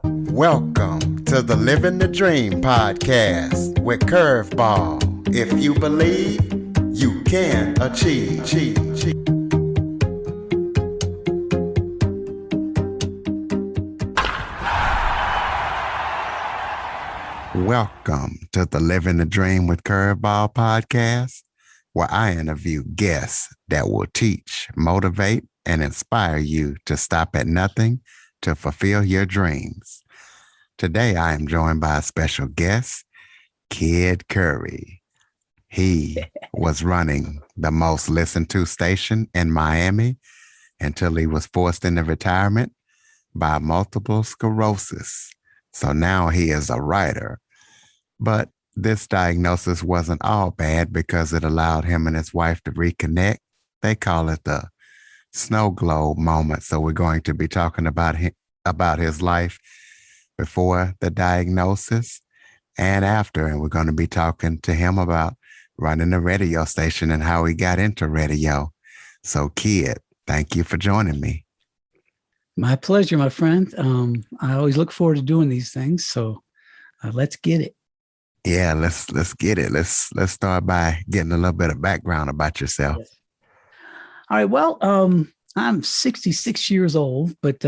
Welcome to the Living the Dream podcast with Curveball. If you believe, you can achieve. Welcome to the Living the Dream with Curveball podcast, where I interview guests that will teach, motivate, and inspire you to stop at nothing to fulfill your dreams. Today, I am joined by a special guest, Kid Curry. He was running the most listened to station in Miami until he was forced into retirement by multiple sclerosis. So now he is a writer. But this diagnosis wasn't all bad because it allowed him and his wife to reconnect. They call it the snow globe moment. So we're going to be talking about his life before the diagnosis and after. And we're going to be talking to him about running a radio station and how he got into radio. So, Kid, thank you for joining me. My pleasure, my friend. I always look forward to doing these things. So let's get it. Yeah, let's get it. Let's start by getting a little bit of background about yourself. Yes. All right. Well, I'm 66 years old, but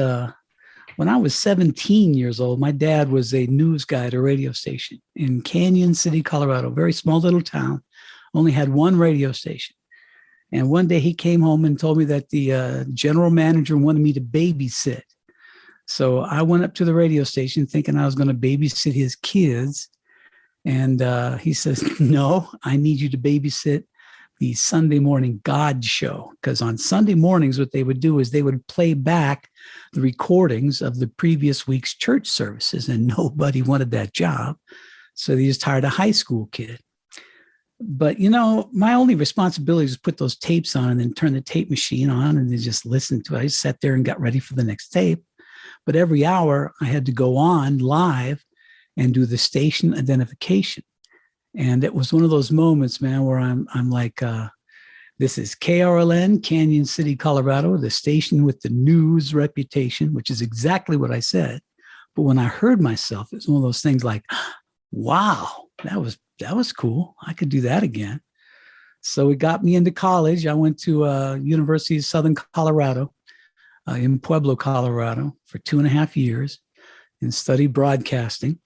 when I was 17 years old, my dad was a news guy at a radio station in Canyon City, Colorado, a very small little town, only had one radio station. And one day he came home and told me that the general manager wanted me to babysit. So I went up to the radio station thinking I was going to babysit his kids. And he says, no, I need you to babysit the Sunday morning God show. Because on Sunday mornings, what they would do is they would play back the recordings of the previous week's church services, and nobody wanted that job. So they just hired a high school kid. But, my only responsibility was put those tapes on and then turn the tape machine on and then just listen to it. I just sat there and got ready for the next tape. But every hour I had to go on live and do the station identification. And it was one of those moments, man, where I'm like, this is KRLN, Canyon City, Colorado, the station with the news reputation, which is exactly what I said. But when I heard myself, it was one of those things like, wow, that was cool. I could do that again. So it got me into college. I went to University of Southern Colorado in Pueblo, Colorado for 2.5 years. And studied broadcasting.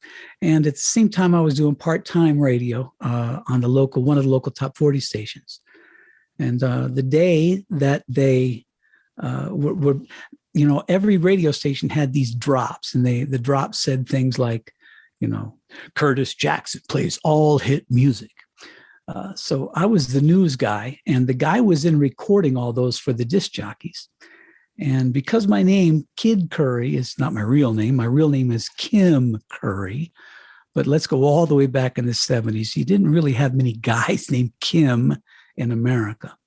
And at the same time, I was doing part-time radio on one of the local top 40 stations. And the day that they were, every radio station had these drops, and the drops said things like, Curtis Jackson plays all hit music. So I was the news guy, and the guy was in recording all those for the disc jockeys. And because my name, Kid Curry, is not my real name is Kim Curry. But let's go all the way back in the 70s. You didn't really have many guys named Kim in America.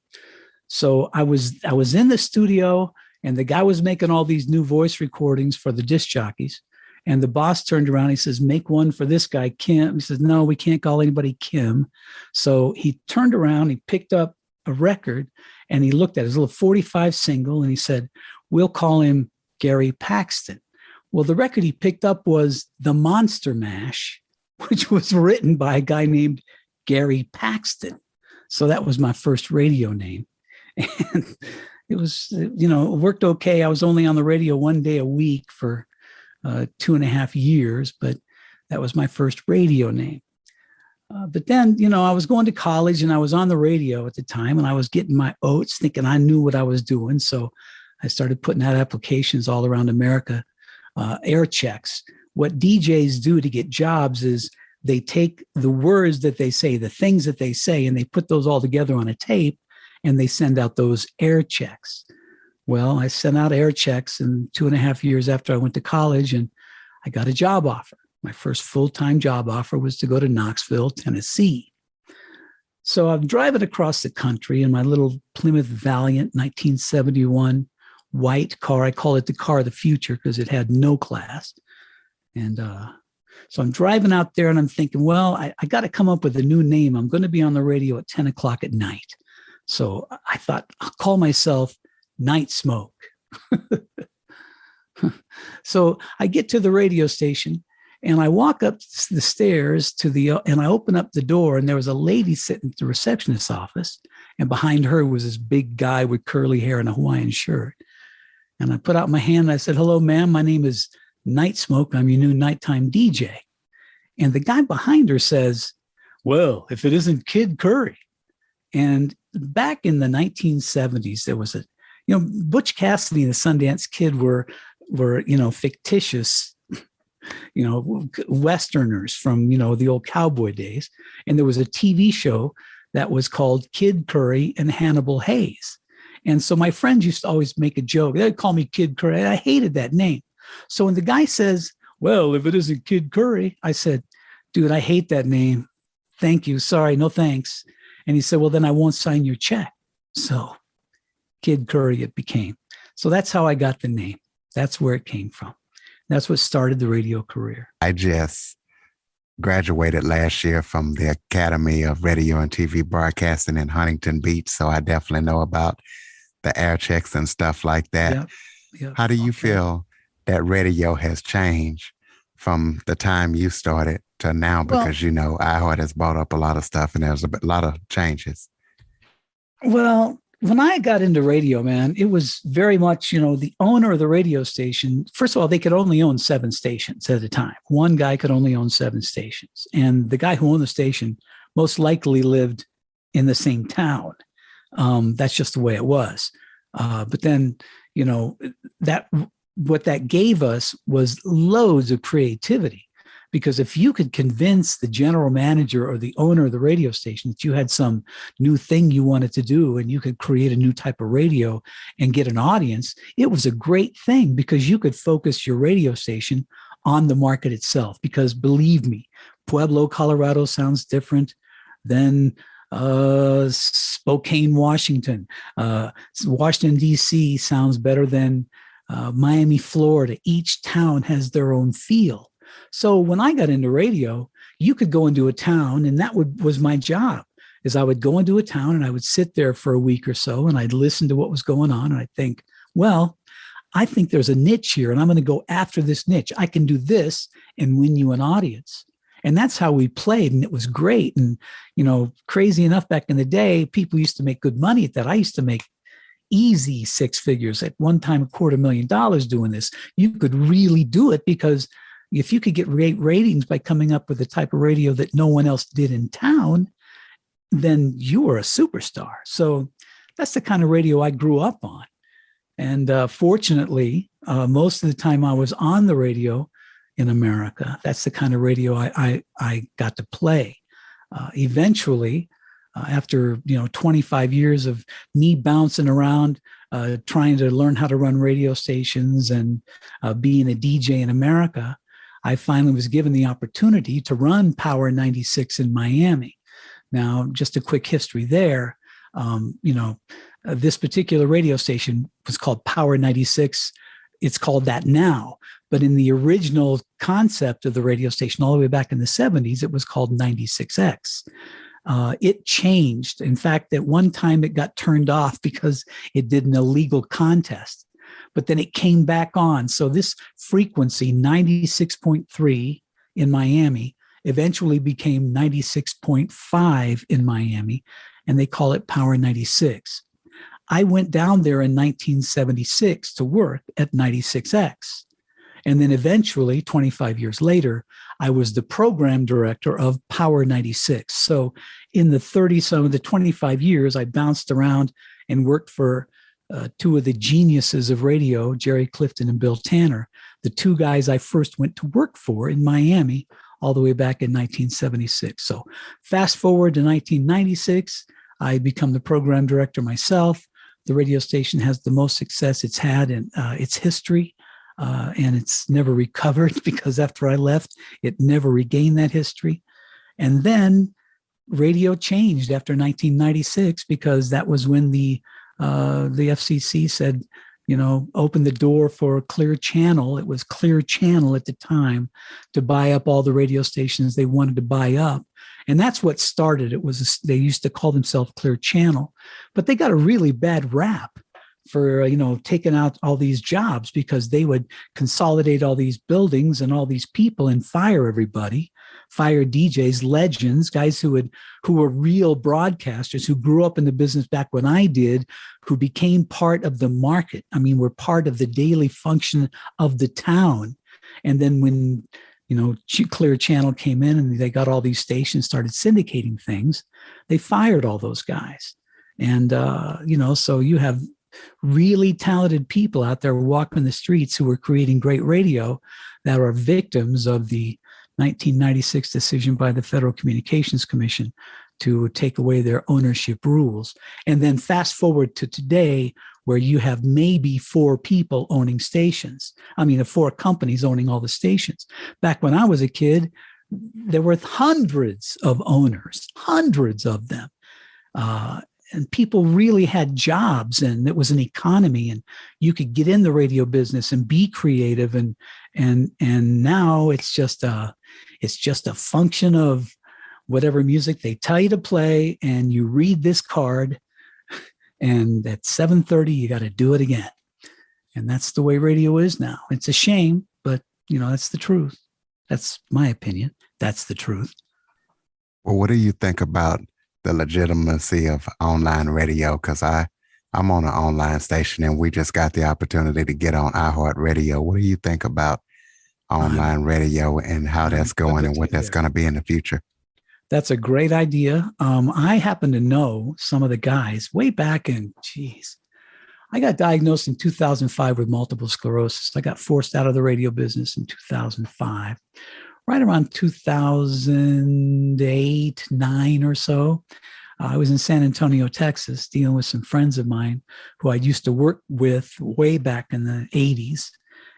So I was in the studio, and the guy was making all these new voice recordings for the disc jockeys. And the boss turned around, he says, make one for this guy, Kim. He says, no, we can't call anybody Kim. So he turned around, he picked up a record, and he looked at his little 45 single, and he said, we'll call him Gary Paxton. Well, the record he picked up was The Monster Mash, which was written by a guy named Gary Paxton. So that was my first radio name. And it was, it worked okay. I was only on the radio one day a week for 2.5 years, but that was my first radio name. But then, I was going to college and I was on the radio at the time, and I was getting my oats thinking I knew what I was doing. So I started putting out applications all around America, air checks. What DJs do to get jobs is they take the words that they say, the things that they say, and they put those all together on a tape, and they send out those air checks. Well, I sent out air checks in 2.5 years after I went to college, and I got a job offer. My first full-time job offer was to go to Knoxville, Tennessee. So I'm driving across the country in my little Plymouth Valiant 1971 white car. I call it the car of the future because it had no class. And so I'm driving out there and I'm thinking, well, I got to come up with a new name. I'm going to be on the radio at 10 o'clock at night. So I thought I'll call myself Night Smoke. So I get to the radio station and I walk up the stairs and I open up the door, and there was a lady sitting at the receptionist's office. And behind her was this big guy with curly hair and a Hawaiian shirt. And I put out my hand and I said, "Hello, ma'am. My name is Night Smoke. I'm your new nighttime DJ." And the guy behind her says, "Well, if it isn't Kid Curry." And back in the 1970s, there was Butch Cassidy and the Sundance Kid were fictitious, Westerners from, the old cowboy days. And there was a TV show that was called Kid Curry and Hannibal Hayes. And so my friends used to always make a joke. They'd call me Kid Curry. I hated that name. So when the guy says, "Well, if it isn't Kid Curry," I said, "Dude, I hate that name. Thank you. Sorry, no thanks." And he said, "Well, then I won't sign your check." So Kid Curry it became. So that's how I got the name. That's where it came from. That's what started the radio career. I just graduated last year from the Academy of Radio and TV Broadcasting in Huntington Beach. So I definitely know about the air checks and stuff like that. Yep. How do you feel that radio has changed from the time you started to now? Because, iHeart has brought up a lot of stuff and there's a lot of changes. Well, when I got into radio, man, it was very much, the owner of the radio station. First of all, they could only own 7 stations at a time. One guy could only own 7 stations. And the guy who owned the station most likely lived in the same town. That's just the way it was. But then, what that gave us was loads of creativity. Because if you could convince the general manager or the owner of the radio station that you had some new thing you wanted to do and you could create a new type of radio and get an audience, it was a great thing because you could focus your radio station on the market itself. Because believe me, Pueblo, Colorado sounds different than Spokane, Washington. Washington, D.C. sounds better than Miami, Florida. Each town has their own feel. So when I got into radio, you could go into a town, and that was my job, is I would go into a town and I would sit there for a week or so and I'd listen to what was going on. And I'd think, well, I think there's a niche here and I'm going to go after this niche. I can do this and win you an audience. And that's how we played. And it was great. And, crazy enough, back in the day, people used to make good money at that. I used to make easy 6 figures at one time, $250,000 doing this. You could really do it because if you could get great ratings by coming up with the type of radio that no one else did in town, then you were a superstar. So that's the kind of radio I grew up on. And fortunately, most of the time I was on the radio in America. That's the kind of radio I got to play. Eventually, after 25 years of me bouncing around, trying to learn how to run radio stations and being a DJ in America, I finally was given the opportunity to run Power 96 in Miami. Now, just a quick history there. This particular radio station was called Power 96. It's called that now. But in the original concept of the radio station, all the way back in the 70s, it was called 96X. It changed. In fact, at one time it got turned off because it did an illegal contest. But then it came back on. So this frequency, 96.3 in Miami, eventually became 96.5 in Miami, and they call it Power 96. I went down there in 1976 to work at 96X. And then eventually, 25 years later, I was the program director of Power 96. So in the 25 years, I bounced around and worked for 2 of the geniuses of radio, Jerry Clifton and Bill Tanner, the 2 guys I first went to work for in Miami all the way back in 1976. So fast forward to 1996, I become the program director myself. The radio station has the most success it's had in its history, and it's never recovered because after I left, it never regained that history. And then radio changed after 1996 because that was when the FCC said, open the door for Clear Channel. It was Clear Channel at the time to buy up all the radio stations they wanted to buy up. And that's what started. They used to call themselves Clear Channel, but they got a really bad rap for taking out all these jobs, because they would consolidate all these buildings and all these people and fire everybody, fire DJs, legends, guys who were real broadcasters, who grew up in the business back when I did, who became part of the market. I mean, were part of the daily function of the town. And then when Clear Channel came in and they got all these stations, started syndicating things, they fired all those guys. And so you have really talented people out there walking the streets who are creating great radio that are victims of the 1996 decision by the Federal Communications Commission to take away their ownership rules. And then fast forward to today, where you have maybe 4 people owning stations. I mean, 4 companies owning all the stations. Back when I was a kid, there were hundreds of owners, hundreds of them. And people really had jobs, and it was an economy, and you could get in the radio business and be creative. And now it's just a function of whatever music they tell you to play, and you read this card, and at 7:30 you got to do it again. And that's the way radio is now. It's a shame, but that's the truth. That's my opinion. That's the truth. Well, what do you think about the legitimacy of online radio? Because I'm on an online station, and we just got the opportunity to get on iHeartRadio. What do you think about online radio and how that's going and what that's going to be in the future? That's a great idea. I happen to know some of the guys way back in, I got diagnosed in 2005 with multiple sclerosis. I got forced out of the radio business in 2005. Right around 2008, 9 or so, I was in San Antonio, Texas, dealing with some friends of mine who I used to work with way back in the 80s.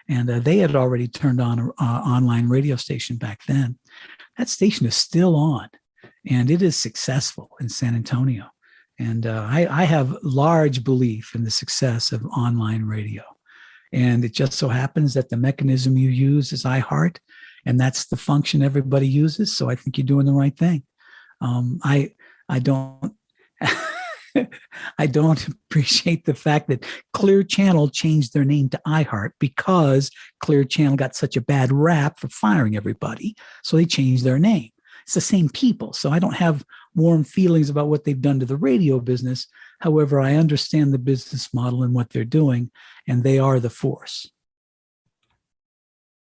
And they had already turned on an online radio station back then. That station is still on, and it is successful in San Antonio. And I have large belief in the success of online radio. And it just so happens that the mechanism you use is iHeart, and that's the function everybody uses. So I think you're doing the right thing. I don't I don't appreciate the fact that Clear Channel changed their name to iHeart, because Clear Channel got such a bad rap for firing everybody. So they changed their name. It's the same people. So I don't have warm feelings about what they've done to the radio business. However, I understand the business model and what they're doing, and they are the force.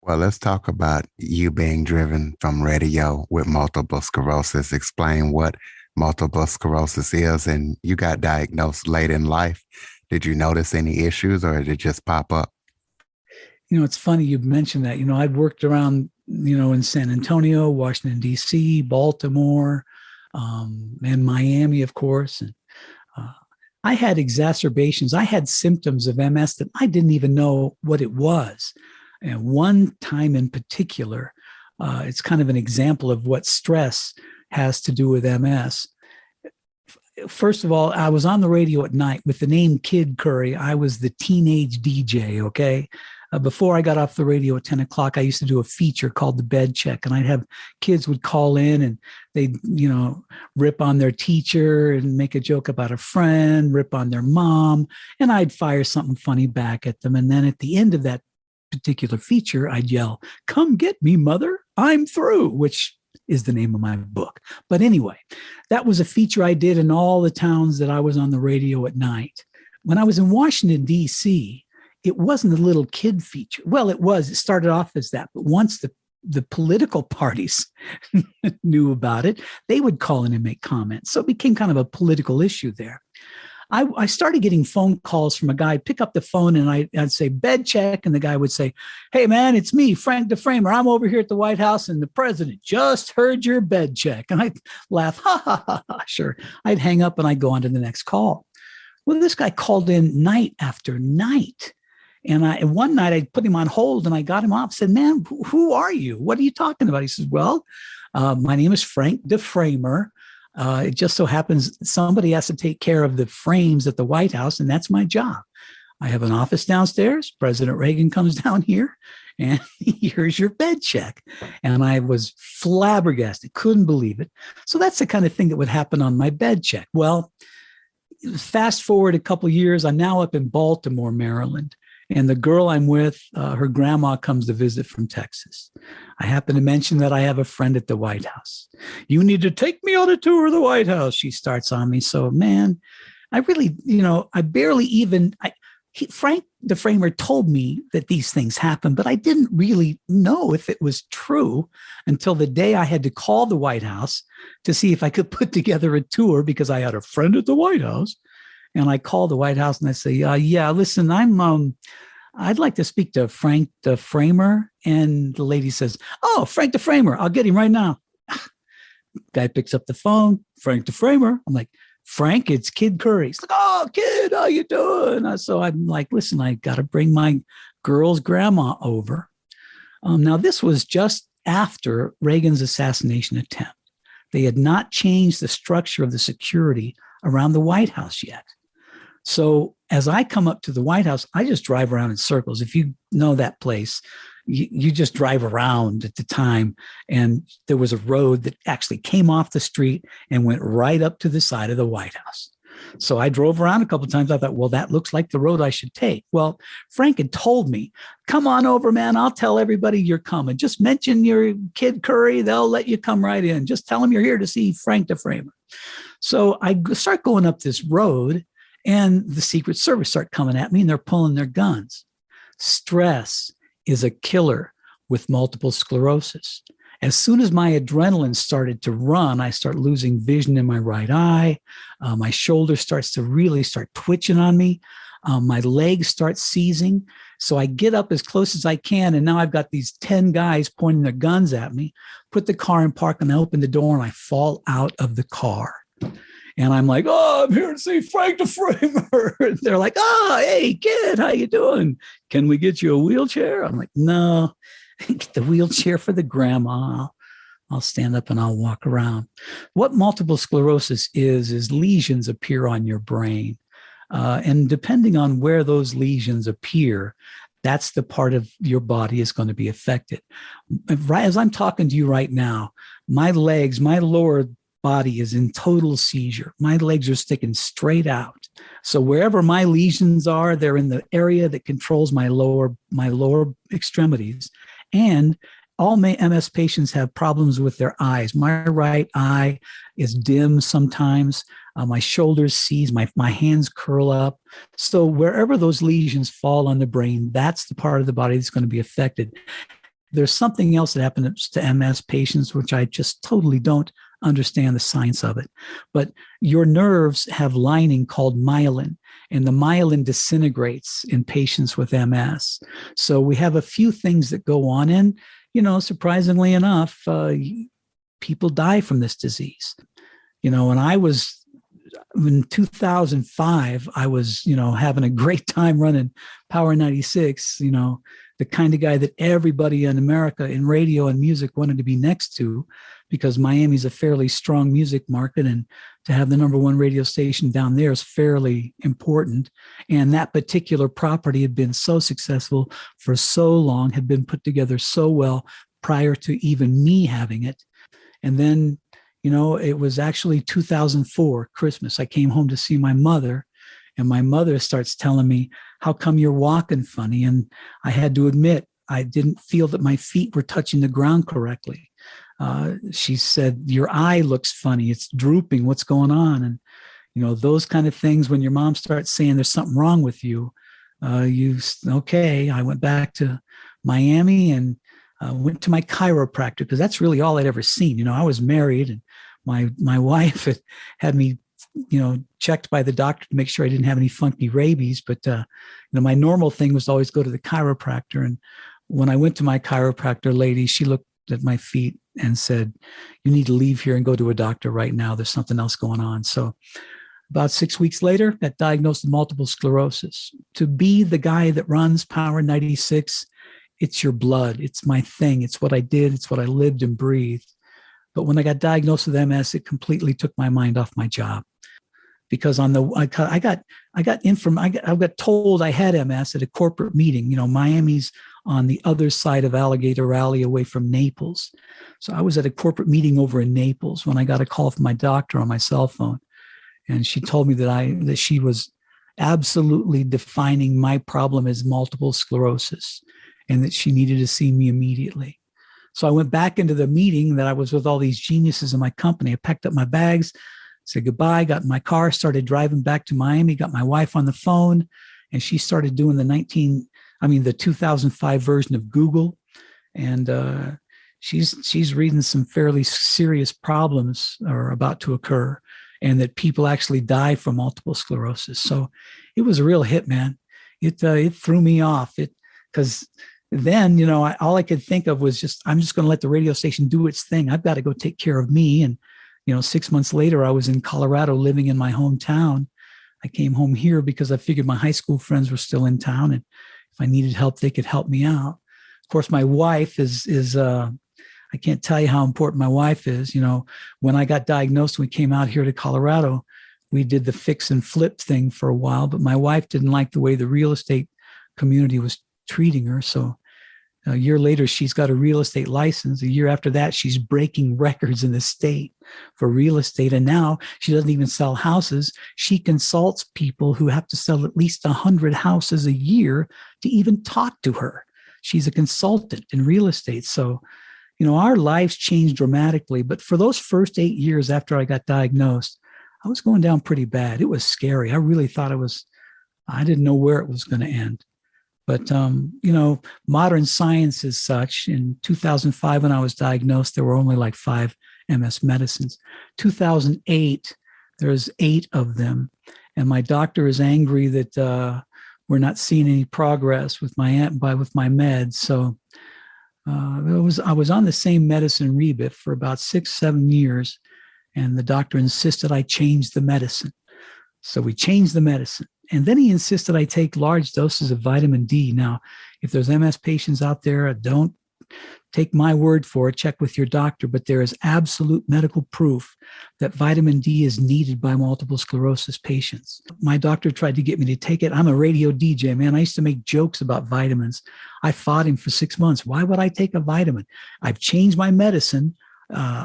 Well, let's talk about you being driven from radio with multiple sclerosis. Explain what multiple sclerosis is, and you got diagnosed late in life. Did you notice any issues, or did it just pop up? It's funny you mentioned that. I've worked around, in San Antonio, Washington, D.C., Baltimore, and Miami, of course. And I had exacerbations. I had symptoms of MS that I didn't even know what it was. And one time in particular, it's kind of an example of what stress has to do with MS. First of all, I was on the radio at night with the name Kid Curry. I was the teenage DJ, okay? Before I got off the radio at 10 o'clock, I used to do a feature called The Bed Check, and I'd have kids would call in and they'd, rip on their teacher and make a joke about a friend, rip on their mom, and I'd fire something funny back at them. And then at the end of that particular feature, I'd yell, "Come get me, mother, I'm through," which is the name of my book. But anyway, that was a feature I did in all the towns that I was on the radio at night. When I was in Washington, D.C., it wasn't a little kid feature. Well, it was. It started off as that. But once the political parties knew about it, they would call in and make comments. So it became kind of a political issue there. I started getting phone calls from a guy. I'd pick up the phone and I'd say, "Bed check." And the guy would say, "Hey, man, it's me, Frank DeFramer. I'm over here at the White House, and the president just heard your bed check." And I'd laugh, ha, ha, ha, ha, sure. I'd hang up and I'd go on to the next call. Well, this guy called in night after night. And one night I put him on hold and I got him off, said, "Man, who are you? What are you talking about?" He says, "Well, my name is Frank DeFramer. It just so happens somebody has to take care of the frames at the White House, and that's my job. I have an office downstairs. President Reagan comes down here, and here's your bed check." And I was flabbergasted, couldn't believe it. So that's the kind of thing that would happen on my bed check. Well, fast forward a couple of years, I'm now up in Baltimore, Maryland. And the girl I'm with, her grandma comes to visit from Texas. I happen to mention that I have a friend at the White House. You need to take me on a tour of the White House, she starts on me. So, man, I really, I barely even, Frank the Framer told me that these things happen, but I didn't really know if it was true until the day I had to call the White House to see if I could put together a tour because I had a friend at the White House. And I call the White House and I say, yeah, listen, I'd like to speak to Frank the Framer. And the lady says, oh, Frank the Framer, I'll get him right now. Guy picks up the phone, Frank the Framer. I'm like, Frank, it's Kid Curry. He's like, oh, Kid, how you doing? So I'm like, listen, I got to bring my girl's grandma over. Now, this was just after Reagan's assassination attempt. They had not changed the structure of the security around the White House yet. So as I come up to the White House, I just drive around in circles. If you know that place, you just drive around at the time. And there was a road that actually came off the street and went right up to the side of the White House. So I drove around a couple of times. I thought, well, that looks like the road I should take. Well, Frank had told me, come on over, man. I'll tell everybody you're coming. Just mention your Kid Curry. They'll let you come right in. Just tell them you're here to see Frank the Framer. So I start going up this road and the Secret Service start coming at me and they're pulling their guns. Stress is a killer with multiple sclerosis. As soon as my adrenaline started to run, I start losing vision in my right eye. My shoulder starts to really start twitching on me. My legs start seizing. So I get up as close as I can. And now I've got these 10 guys pointing their guns at me, put the car in park, and I open the door and I fall out of the car. And I'm like, oh, I'm here to see Frank the Framer. They're like, oh, hey, kid, how you doing? Can we get you a wheelchair? I'm like, no, get the wheelchair for the grandma. I'll stand up and I'll walk around. What multiple sclerosis is lesions appear on your brain. And depending on where those lesions appear, that's the part of your body is going to be affected. Right as I'm talking to you right now, my legs, my lower body is in total seizure. My legs are sticking straight out. So wherever my lesions are, they're in the area that controls my lower extremities. And all MS patients have problems with their eyes. My right eye is dim sometimes. My shoulders seize, my hands curl up. So wherever those lesions fall on the brain, that's the part of the body that's going to be affected. There's something else that happens to MS patients, which I just totally don't understand the science of it. But your nerves have lining called myelin, and the myelin disintegrates in patients with MS. So we have a few things that go on, and, surprisingly enough, people die from this disease. When I was in 2005, I was, having a great time running Power 96, the kind of guy that everybody in America in radio and music wanted to be next to, because Miami's a fairly strong music market, and to have the number one radio station down there is fairly important. And that particular property had been so successful for so long, had been put together so well prior to even me having it. And then, it was actually 2004, Christmas. I came home to see my mother, and my mother starts telling me, how come you're walking funny? And I had to admit, I didn't feel that my feet were touching the ground correctly. She said, your eye looks funny. It's drooping. What's going on? And, those kind of things, when your mom starts saying there's something wrong with you, okay. I went back to Miami and went to my chiropractor, because that's really all I'd ever seen. I was married, and my wife had me, checked by the doctor to make sure I didn't have any funky rabies. But, my normal thing was to always go to the chiropractor. And when I went to my chiropractor lady, she looked at my feet and said, you need to leave here and go to a doctor right now. There's something else going on. So about 6 weeks later, got diagnosed with multiple sclerosis. To be the guy that runs Power 96, it's your blood. It's my thing. It's what I did. It's what I lived and breathed. But when I got diagnosed with MS, it completely took my mind off my job, because I got told I had MS at a corporate meeting. Miami's on the other side of Alligator Alley, away from Naples. So I was at a corporate meeting over in Naples when I got a call from my doctor on my cell phone. And she told me that she was absolutely defining my problem as multiple sclerosis and that she needed to see me immediately. So I went back into the meeting that I was with all these geniuses in my company. I packed up my bags, said goodbye, got in my car, started driving back to Miami, got my wife on the phone, and she started doing the 2005 version of Google. And she's reading some fairly serious problems are about to occur and that people actually die from multiple sclerosis. So it was a real hit, man. It threw me off. Because then, all I could think of was I'm just going to let the radio station do its thing. I've got to go take care of me. And, 6 months later, I was in Colorado living in my hometown. I came home here because I figured my high school friends were still in town. And if I needed help, they could help me out. Of course, my wife is I can't tell you how important my wife is. When I got diagnosed, we came out here to Colorado, we did the fix and flip thing for a while, but my wife didn't like the way the real estate community was treating her. So a year later, she's got a real estate license. A year after that, she's breaking records in the state for real estate. And now she doesn't even sell houses. She consults people who have to sell at least 100 houses a year to even talk to her. She's a consultant in real estate. So our lives changed dramatically. But for those first 8 years after I got diagnosed, I was going down pretty bad. It was scary. I really thought I didn't know where it was going to end. But, modern science is such. In 2005, when I was diagnosed, there were only like 5 MS medicines. 2008, there's 8 of them. And my doctor is angry that we're not seeing any progress with my meds. So I was on the same medicine, Rebif, for about 6-7 years, and the doctor insisted I change the medicine. So we changed the medicine, and then he insisted I take large doses of vitamin D. Now, if there's MS patients out there, don't take my word for it, check with your doctor, but there is absolute medical proof that vitamin D is needed by multiple sclerosis patients. My doctor tried to get me to take it. I'm a radio DJ, man. I used to make jokes about vitamins. I fought him for 6 months. Why would I take a vitamin? I've changed my medicine.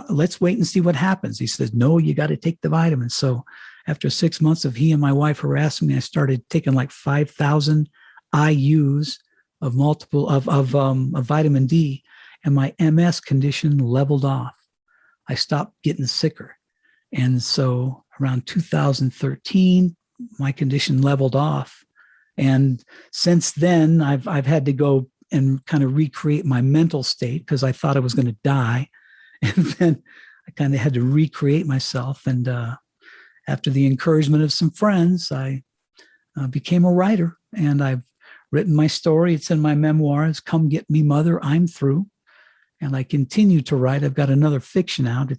Let's wait and see what happens. He says, no, you got to take the vitamins. So after 6 months of he and my wife harassing me, I started taking like 5,000 IUs of vitamin D, and my MS condition leveled off. I stopped getting sicker. And so around 2013, my condition leveled off. And since then, I've had to go and kind of recreate my mental state because I thought I was going to die. And then I kind of had to recreate myself. And after the encouragement of some friends, I became a writer, and I've written my story. It's in my memoirs, Come Get Me, Mother, I'm Through. And I continue to write. I've got another fiction out.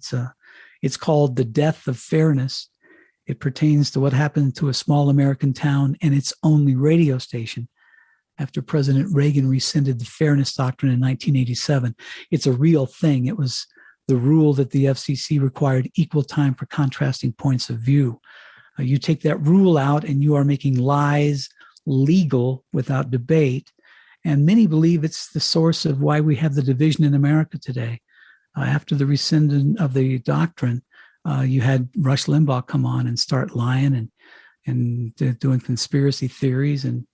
It's called The Death of Fairness. It pertains to what happened to a small American town and its only radio station after President Reagan rescinded the Fairness Doctrine in 1987. It's a real thing. It was the rule that the FCC required equal time for contrasting points of view. You take that rule out and you are making lies legal without debate. And many believe it's the source of why we have the division in America today. After the rescinding of the doctrine, you had Rush Limbaugh come on and start lying and doing conspiracy theories. And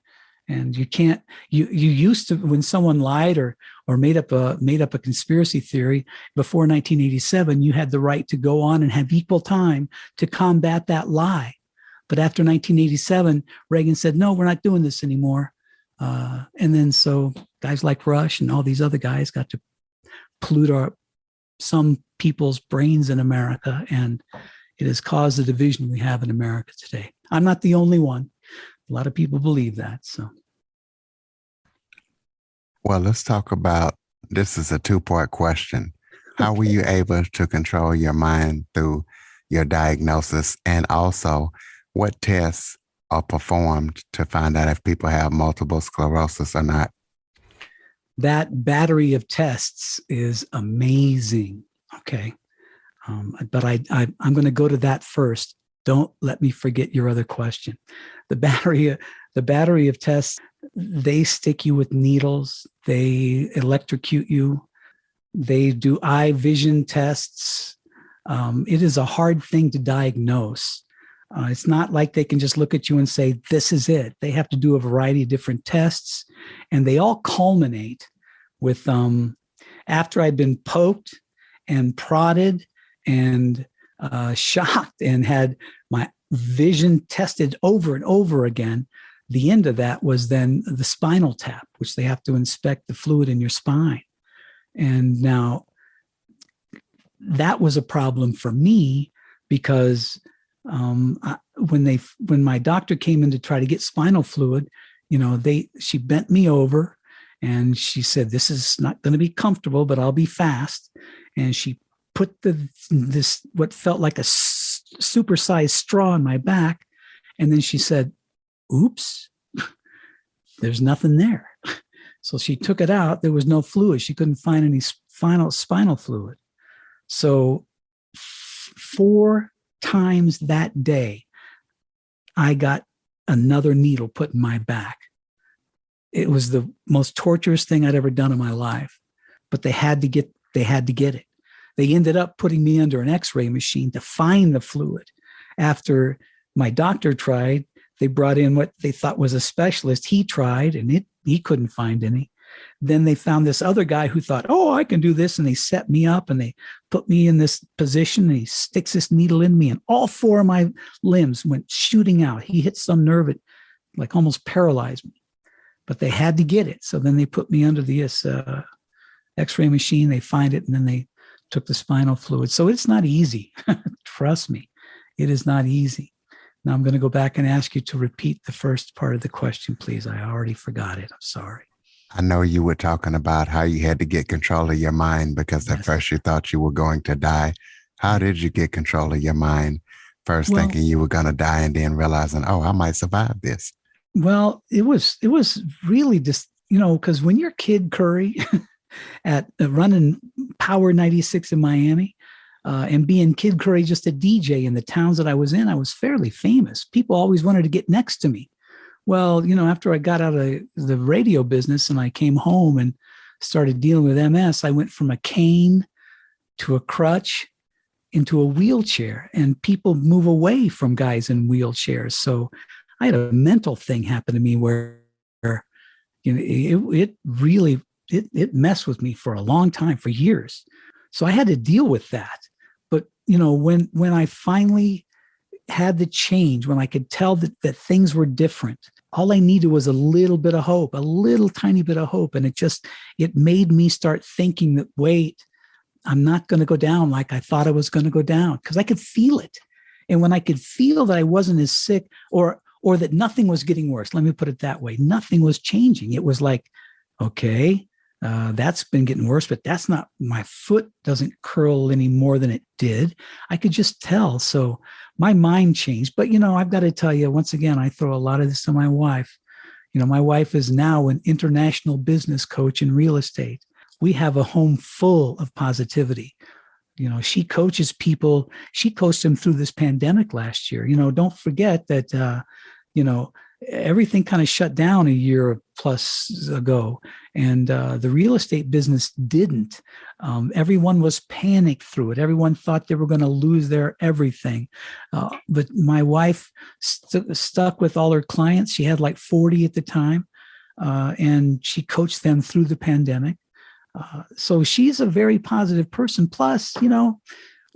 you can't, you used to, when someone lied or made up a conspiracy theory before 1987, you had the right to go on and have equal time to combat that lie. But after 1987, Reagan said, no, we're not doing this anymore. And then so guys like Rush and all these other guys got to pollute some people's brains in America, and it has caused the division we have in America today. I'm not the only one. A lot of people believe that. So, well, let's talk about, this is a 2-part question. How were you able to control your mind through your diagnosis? And also, what tests are performed to find out if people have multiple sclerosis or not? That battery of tests is amazing. Okay. But I'm going to go to that first. Don't let me forget your other question. The battery of tests, they stick you with needles. They electrocute you. They do eye vision tests. It is a hard thing to diagnose. It's not like they can just look at you and say, this is it. They have to do a variety of different tests, and they all culminate with after I'd been poked and prodded and shocked and had my vision tested over and over again. The end of that was then the spinal tap, which they have to inspect the fluid in your spine. And now that was a problem for me because when my doctor came in to try to get spinal fluid, she bent me over and she said, this is not going to be comfortable, but I'll be fast. And she put this what felt like a supersized straw in my back. And then she said, oops, there's nothing there. So she took it out. There was no fluid. She couldn't find any spinal fluid. So 4 times that day, I got another needle put in my back. It was the most torturous thing I'd ever done in my life, but they had to get it. They ended up putting me under an X-ray machine to find the fluid. After my doctor tried, they brought in what they thought was a specialist. He tried, and he couldn't find any. Then they found this other guy who thought, oh, I can do this. And they set me up and they put me in this position. And he sticks this needle in me, and all 4 of my limbs went shooting out. He hit some nerve, it like almost paralyzed me. But they had to get it. So then they put me under this X-ray machine. They find it, and then they took the spinal fluid. So it's not easy. Trust me, it is not easy. Now I'm going to go back and ask you to repeat the first part of the question, please. I already forgot it. I'm sorry. I know you were talking about how you had to get control of your mind because at first you thought you were going to die. How did you get control of your mind? First thinking you were going to die and then realizing, oh, I might survive this. Well, it was really just, because when you're Kid Curry at running Power 96 in Miami, and being Kid Curry, just a DJ in the towns that I was in, I was fairly famous. People always wanted to get next to me. Well, after I got out of the radio business and I came home and started dealing with MS, I went from a cane to a crutch into a wheelchair, and people move away from guys in wheelchairs. So I had a mental thing happen to me where it really messed with me for a long time, for years. So I had to deal with that. But, when I finally had the change, when I could tell that things were different, all I needed was a little bit of hope, a little tiny bit of hope. And it made me start thinking that, wait, I'm not going to go down like I thought I was going to go down, because I could feel it. And when I could feel that I wasn't as sick or that nothing was getting worse, let me put it that way, nothing was changing. It was like, okay, that's been getting worse, but that's not, my foot doesn't curl any more than it did. I could just tell. So my mind changed. But, I've got to tell you, once again, I throw a lot of this to my wife. My wife is now an international business coach in real estate. We have a home full of positivity. She coaches people. She coached them through this pandemic last year. Don't forget that, everything kind of shut down a year plus ago, and the real estate business didn't. Everyone was panicked through it. Everyone thought they were going to lose their everything. But my wife stuck with all her clients. She had like 40 at the time, and she coached them through the pandemic. So she's a very positive person. Plus,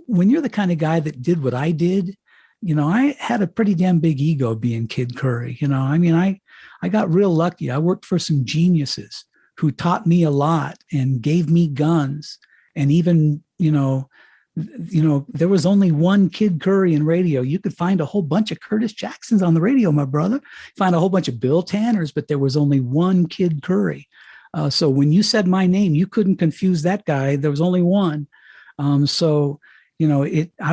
when you're the kind of guy that did what I did, I had a pretty damn big ego being Kid Curry. I got real lucky. I worked for some geniuses who taught me a lot and gave me guns. And even, there was only one Kid Curry in radio. You could find a whole bunch of Curtis Jacksons on the radio, my brother. Find a whole bunch of Bill Tanners, but there was only one Kid Curry. So when you said my name, you couldn't confuse that guy. There was only one. I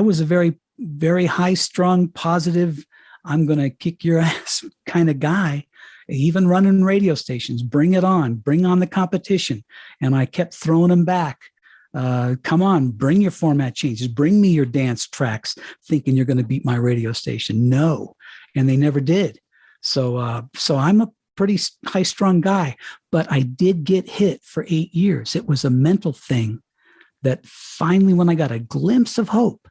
was a very, very high-strung, positive, I'm going to kick your ass kind of guy, even running radio stations. Bring it on. Bring on the competition. And I kept throwing them back. Come on, bring your format changes. Bring me your dance tracks, thinking you're going to beat my radio station. No. And they never did. So I'm a pretty high-strung guy, but I did get hit for 8 years. It was a mental thing that finally, when I got a glimpse of hope,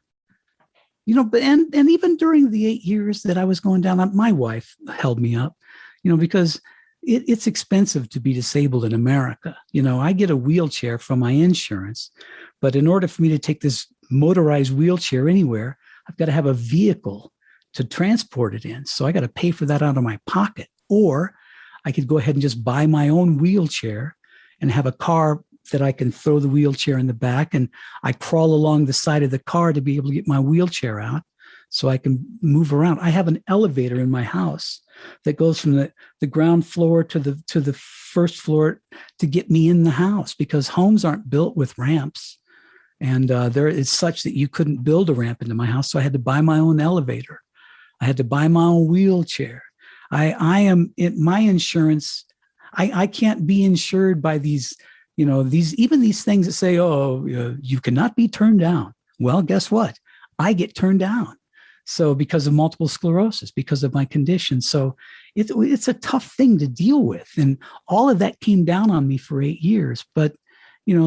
but and even during the 8 years that I was going down, my wife held me up, because it's expensive to be disabled in America. I get a wheelchair from my insurance, but in order for me to take this motorized wheelchair anywhere, I've got to have a vehicle to transport it in. So I got to pay for that out of my pocket. Or I could go ahead and just buy my own wheelchair and have a car that I can throw the wheelchair in the back, and I crawl along the side of the car to be able to get my wheelchair out so I can move around. I have an elevator in my house that goes from the ground floor to the first floor to get me in the house, because homes aren't built with ramps. And there it's such that you couldn't build a ramp into my house. So I had to buy my own elevator. I had to buy my own wheelchair. I am in my insurance. I can't be insured by these things that say, oh, you cannot be turned down. Well, guess what? I get turned down. So because of multiple sclerosis, because of my condition. So it's a tough thing to deal with. And all of that came down on me for 8 years. But,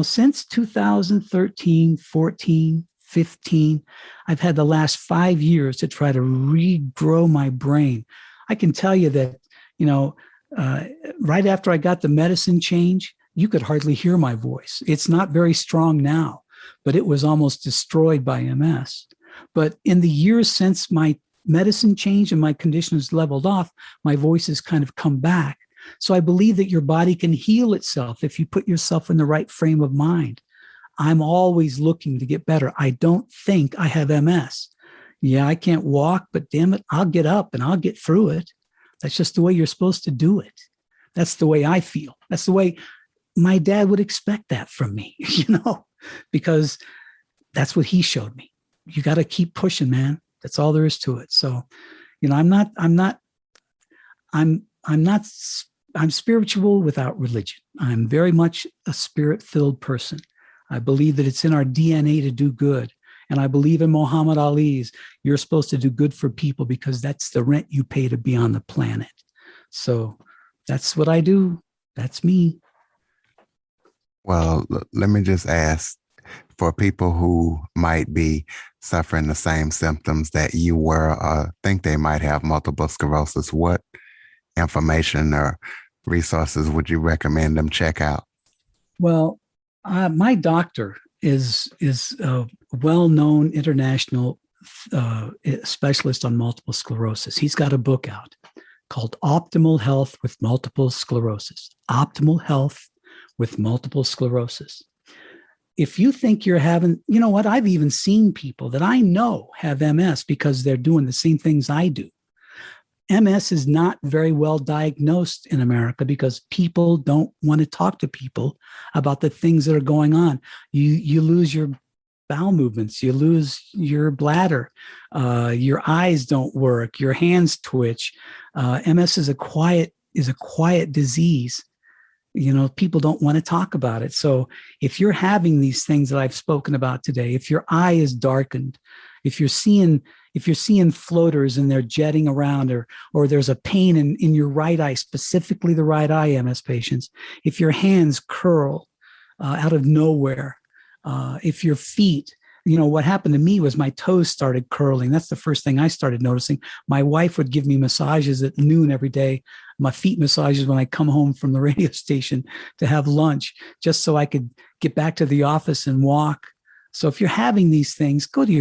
since 2013, 14, 15, I've had the last 5 years to try to regrow my brain. I can tell you that, right after I got the medicine change, you could hardly hear my voice. It's not very strong now, but it was almost destroyed by MS. But in the years since my medicine change and my condition has leveled off, my voice has kind of come back. So I believe that your body can heal itself if you put yourself in the right frame of mind. I'm always looking to get better. I don't think I have MS. Yeah, I can't walk, but damn it, I'll get up and I'll get through it. That's just the way you're supposed to do it. That's the way I feel. That's the way my dad would expect that from me, because that's what he showed me. You got to keep pushing, man. That's all there is to it. So, I'm spiritual without religion. I'm very much a spirit-filled person. I believe that it's in our DNA to do good. And I believe in Muhammad Ali's, you're supposed to do good for people because that's the rent you pay to be on the planet. So that's what I do. That's me. Well, let me just ask, for people who might be suffering the same symptoms that you were, think they might have multiple sclerosis, what information or resources would you recommend them check out? Well, my doctor is a well-known international specialist on multiple sclerosis. He's got a book out called Optimal Health with Multiple Sclerosis. Optimal Health with Multiple Sclerosis. If you think you're having, I've even seen people that I know have MS because they're doing the same things I do. MS is not very well diagnosed in America because people don't want to talk to people about the things that are going on. You lose your bowel movements, you lose your bladder, your eyes don't work, your hands twitch. MS is a quiet disease. People don't want to talk about it. So if you're having these things that I've spoken about today, if your eye is darkened, if you're seeing floaters and they're jetting around, or there's a pain in your right eye, specifically the right eye, MS patients, if your hands curl out of nowhere, if your feet, what happened to me was my toes started curling. That's the first thing I started noticing. My wife would give me massages at noon every day, my feet massages when I come home from the radio station to have lunch, just so I could get back to the office and walk. So if you're having these things, go to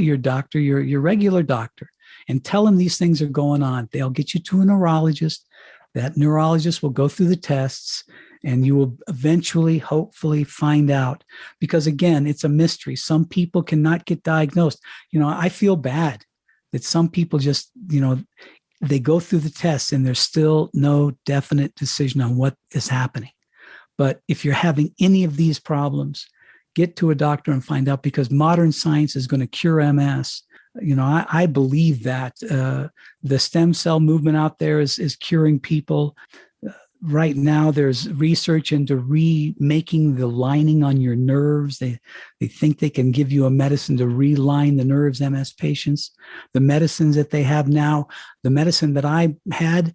your doctor, your regular doctor, and tell them these things are going on. They'll get you to a neurologist. That neurologist will go through the tests, and you will eventually, hopefully, find out. Because again, it's a mystery. Some people cannot get diagnosed. I feel bad that some people just, they go through the tests and there's still no definite decision on what is happening. But if you're having any of these problems, get to a doctor and find out, because modern science is going to cure MS. I believe that the stem cell movement out there is curing people. Right now, there's research into remaking the lining on your nerves. They think they can give you a medicine to reline the nerves, MS patients. The medicines that they have now, the medicine that I had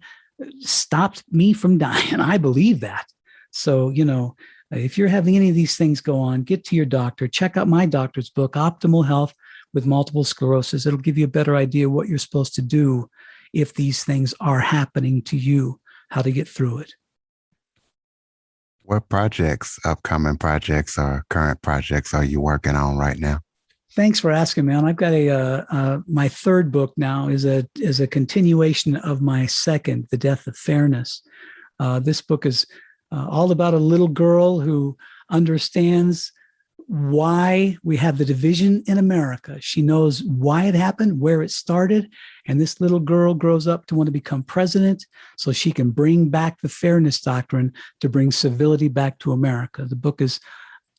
stopped me from dying. I believe that. So, if you're having any of these things go on, get to your doctor. Check out my doctor's book, Optimal Health with multiple sclerosis. It'll give you a better idea what you're supposed to do if these things are happening to you, how to get through it. What projects, upcoming projects or current projects are you working on right now? Thanks for asking, man. I've got my third book now is a continuation of my second, The Death of Fairness. This book is all about a little girl who understands why we have the division in America. She knows why it happened, where it started, and this little girl grows up to want to become president so she can bring back the fairness doctrine to bring civility back to America. The book is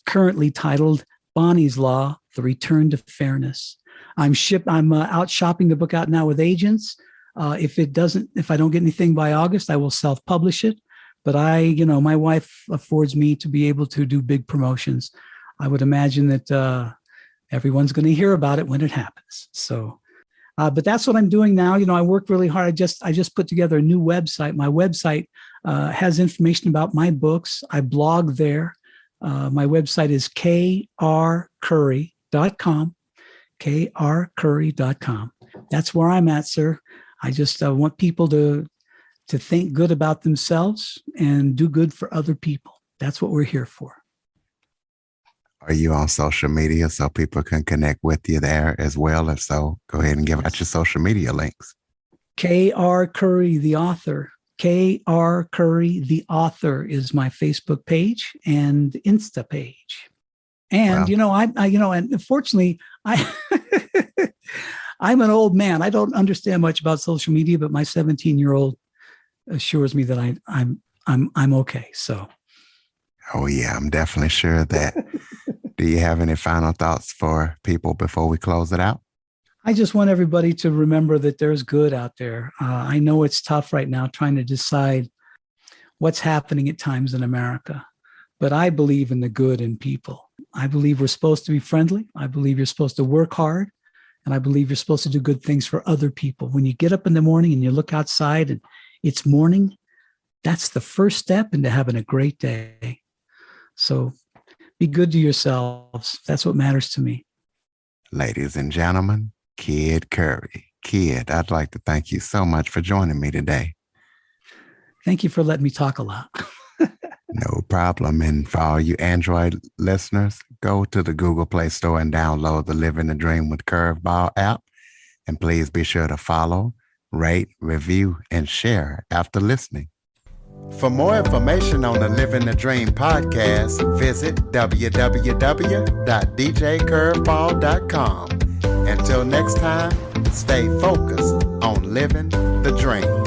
currently titled Bonnie's Law: The Return to Fairness. I'm out shopping the book out now with agents. If I don't get anything by August, I will self-publish it. But my wife affords me to be able to do big promotions. I would imagine that everyone's going to hear about it when it happens. So, but that's what I'm doing now. I work really hard. I just put together a new website. My website has information about my books. I blog there. My website is krcurry.com, krcurry.com. That's where I'm at, sir. I just want people to think good about themselves and do good for other people. That's what we're here for. Are you on social media so people can connect with you there as well? If so, go ahead and give out your social media links. K.R. Curry, the author. K.R. Curry, the author is my Facebook page and Insta page. And, and unfortunately, I'm an old man. I don't understand much about social media, but my 17-year-old assures me that I'm okay. So. Oh yeah, I'm definitely sure of that. Do you have any final thoughts for people before we close it out? I just want everybody to remember that there's good out there. I know it's tough right now trying to decide what's happening at times in America, but I believe in the good in people. I believe we're supposed to be friendly. I believe you're supposed to work hard, and I believe you're supposed to do good things for other people. When you get up in the morning and you look outside and it's morning, that's the first step into having a great day. So be good to yourselves. That's what matters to me. Ladies and gentlemen, Kid Curry. Kid, I'd like to thank you so much for joining me today. Thank you for letting me talk a lot. No problem. And for all you Android listeners, go to the Google Play Store and download the Living the Dream with Curveball app. And please be sure to follow, rate, review, and share after listening. For more information on the Living the Dream podcast, visit www.djcurveball.com. Until next time, stay focused on living the dream.